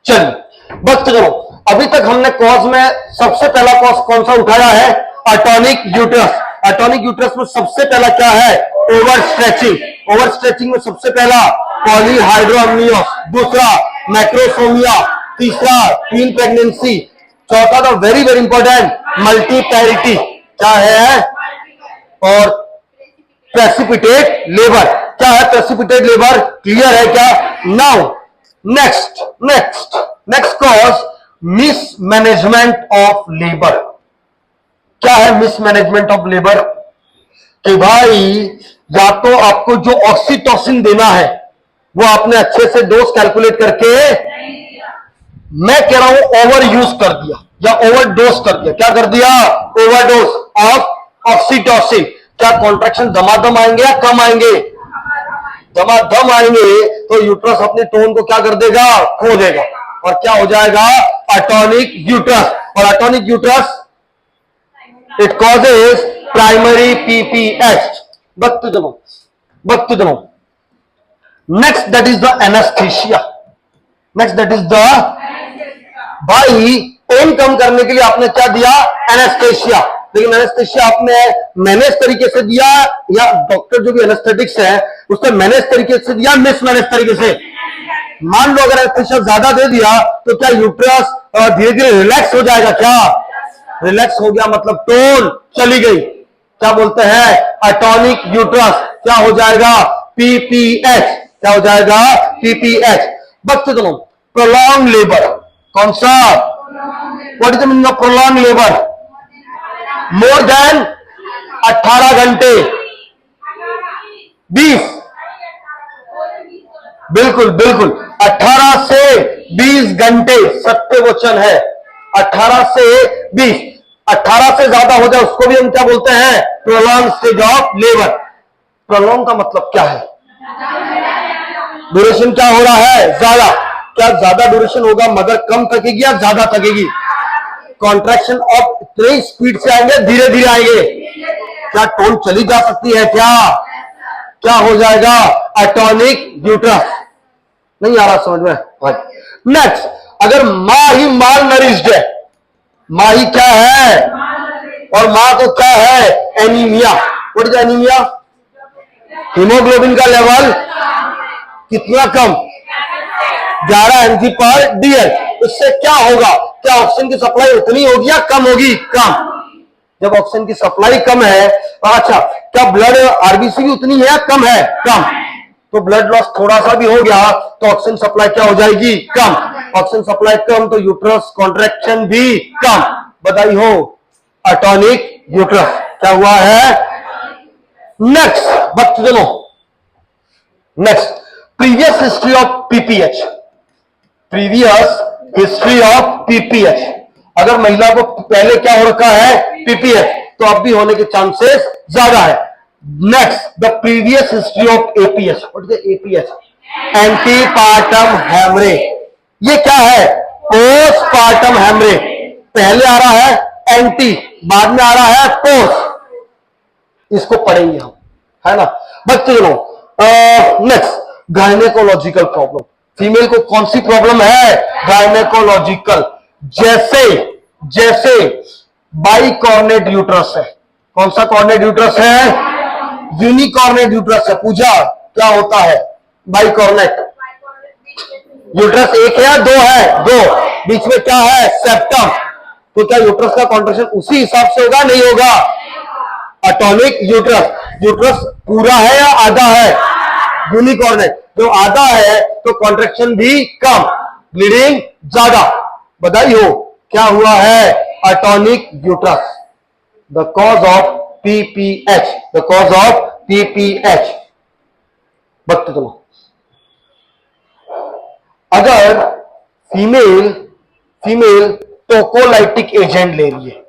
चलिए बस करो, अभी तक हमने कॉज में सबसे पहला कॉज कौन सा उठाया है? Atonic uterus. अटॉनिक यूट्रस में सबसे पहला क्या है? Over stretching. ओवर स्ट्रेचिंग में सबसे पहला पॉलीहाइड्रोअम्नियोस, दूसरा मैक्रोसोमिया, तीसरा टीन प्रेगनेंसी, चौथा था वेरी वेरी इंपॉर्टेंट मल्टीपैरिटी क्या है? और प्रेसिपिटेट लेबर क्या है? प्रेसिपिटेट लेबर क्लियर है क्या? Now next next next cause mismanagement of labour. क्या है मिसमैनेजमेंट ऑफ लेबर? कि भाई या तो आपको जो ऑक्सीटोसिन देना है वो आपने अच्छे से डोज कैलकुलेट करके, मैं कह रहा हूं ओवर यूज कर दिया या ओवर डोज कर दिया। क्या कर दिया? Overdose of oxytocin. क्या कॉन्ट्रैक्शन दमादम आएंगे या कम आएंगे? दमादम आएंगे तो यूट्रस अपने टोन को क्या कर देगा? खो देगा और क्या हो जाएगा? Atonic uterus. और atonic uterus it causes primary PPH. वक्त जनो next that is the anaesthesia. Next that is the, भाई पेन कम करने के लिए आपने क्या दिया? एनेस्थीसिया। लेकिन एनेस्थीसिया आपने मैनेज तरीके से दिया या डॉक्टर जो भी एनेस्थेटिक्स है उसने मैनेज तरीके से दिया, मिसमैनेज तरीके से? मान लो अगर एनेस्थीसिया ज्यादा दे दिया तो क्या यूट्रस धीरे धीरे रिलैक्स हो जाएगा? क्या रिलैक्स हो गया मतलब टोन चली गई। क्या बोलते हैं? अटॉनिक यूट्रस क्या हो जाएगा? पीपीएच। क्या हो जाएगा? पीपीएच। बस दोनों प्रोलॉन्ग लेबर कौन सा? What is the meaning of prolong labour? More than 18 घंटे, 20, बिल्कुल बिल्कुल 18 से 20 घंटे सत्य वचन है। 18 से 20, 18 से ज्यादा हो जाए उसको भी हम क्या बोलते हैं? Prolong stage of labour. Prolong का मतलब क्या है? ड्यूरेशन क्या हो रहा है? ज्यादा। क्या ज्यादा ड्यूरेशन होगा मगर कम थकेगी या ज्यादा थकेगी? कॉन्ट्रैक्शन ऑफ इतनी स्पीड से आएंगे धीरे धीरे आएंगे? क्या टोन चली जा सकती है? क्या हो जाएगा? Atonic uterus. नहीं आ रहा समझ में? नेक्स्ट, अगर मां ही माल नरिश्ड है, मां ही क्या है? और मां को क्या है? Anaemia. What is anaemia? Haemoglobin का लेवल कितना कम? 11 mg/dl। इससे क्या होगा? क्या ऑक्सीजन की सप्लाई उतनी होगी या कम होगी? कम। जब ऑक्सीजन की सप्लाई कम है, अच्छा क्या ब्लड आरबीसी भी उतनी है या कम है? कम। तो ब्लड लॉस थोड़ा सा भी हो गया तो ऑक्सीजन सप्लाई क्या हो जाएगी? कम। ऑक्सीजन सप्लाई कम तो यूट्रस कॉन्ट्रैक्शन भी कम। बधाई हो, अटॉनिक यूट्रस क्या हुआ है? नेक्स्ट वक्त चलो, next previous history of PPH. Previous history of PPH. अगर महिला को पहले क्या हो रखा है? पीपीएच, तो अब भी होने के चांसेस ज्यादा है। Next the previous history of APH. What is APH? Antepartum haemorrhage. ये क्या है? Postpartum haemorrhage. पहले आ रहा है एंटी, बाद में आ रहा है पोस्ट। इसको पढ़ेंगे हम, है ना बच्चे लोग। Next gynaecological problem. फीमेल को कौन सी प्रॉब्लम है? गायनेकोलॉजिकल। जैसे बाइकॉर्नेट यूट्रस है। कौन सा कॉर्नेट यूट्रस है? यूनिकॉर्नेट यूट्रस है। पूजा क्या होता है? बाइकॉर्नेट यूट्रस एक है या दो है? दो। बीच में क्या है? सेप्टम। तो क्या यूट्रस का कॉन्ट्रैक्शन उसी हिसाब से होगा? नहीं होगा। अटॉनिक यूट्रस, यूट्रस पूरा है या आधा है? यूनिकॉर्नेट। जो आधा है तो कॉन्ट्रैक्शन भी कम, ब्लीडिंग ज्यादा। बधाई हो, क्या हुआ है? Atonic uterus. The cause of PPH, the cause of PPH. वक्त चलो, अगर फीमेल टोकोलाइटिक एजेंट ले रही है,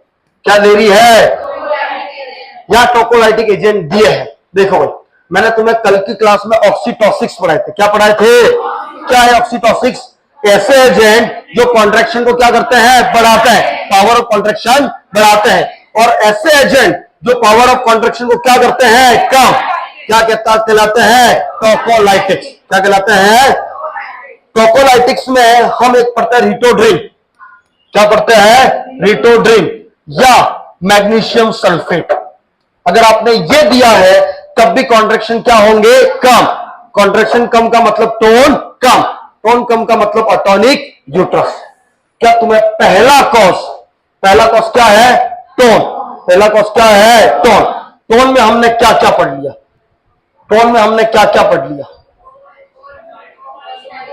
क्या ले रही है? या टोकोलाइटिक एजेंट दिए हैं। देखो भाई, मैंने तुम्हें कल की क्लास में ऑक्सीटोसिक्स पढ़ाए थे। क्या पढ़ाए थे? क्या है ऑक्सीटोसिक्स? ऐसे एजेंट जो कॉन्ट्रैक्शन को क्या करते हैं? बढ़ाते हैं, पावर ऑफ कॉन्ट्रैक्शन बढ़ाते हैं। और ऐसे एजेंट जो पावर ऑफ कॉन्ट्रैक्शन को क्या करते हैं? कम। क्या कहलाते हैं? टोकोलाइटिक्स। क्या कहलाते हैं? प्रोकोलाइटिक्स में हम एक पढ़ते हैं रिटोड्रिन, क्या पढ़ते हैं? रिटोड्रिन या मैग्नीशियम सल्फेट। अगर आपने ये दिया है तब भी कॉन्ट्रैक्शन क्या होंगे? कम। कॉन्ट्रैक्शन कम का मतलब टोन कम, टोन कम का मतलब अटॉनिक यूट्रस। क्या तुम्हें पहला कॉज क्या है? टोन। पहला कॉज क्या है? टोन। टोन में हमने क्या क्या पढ़ लिया? टोन में हमने क्या क्या पढ़ लिया?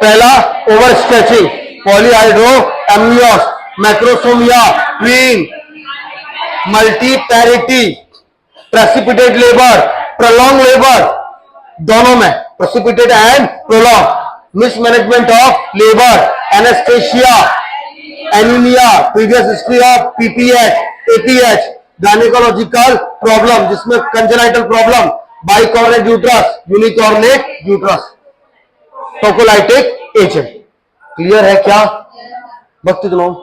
पहला over stretching, polyhydramnios, macrosomia, twin, multiparity, precipitate labour, prolong labour, दोनों में precipitate and prolong, mismanagement of labour, anaesthesia, anaemia, previous history of PPH, APH, gynaecological problem जिसमें congenital problem, bicornuate uterus, unicornuate uterus, tocolytic agent. Clear है क्या भक्ति जनों?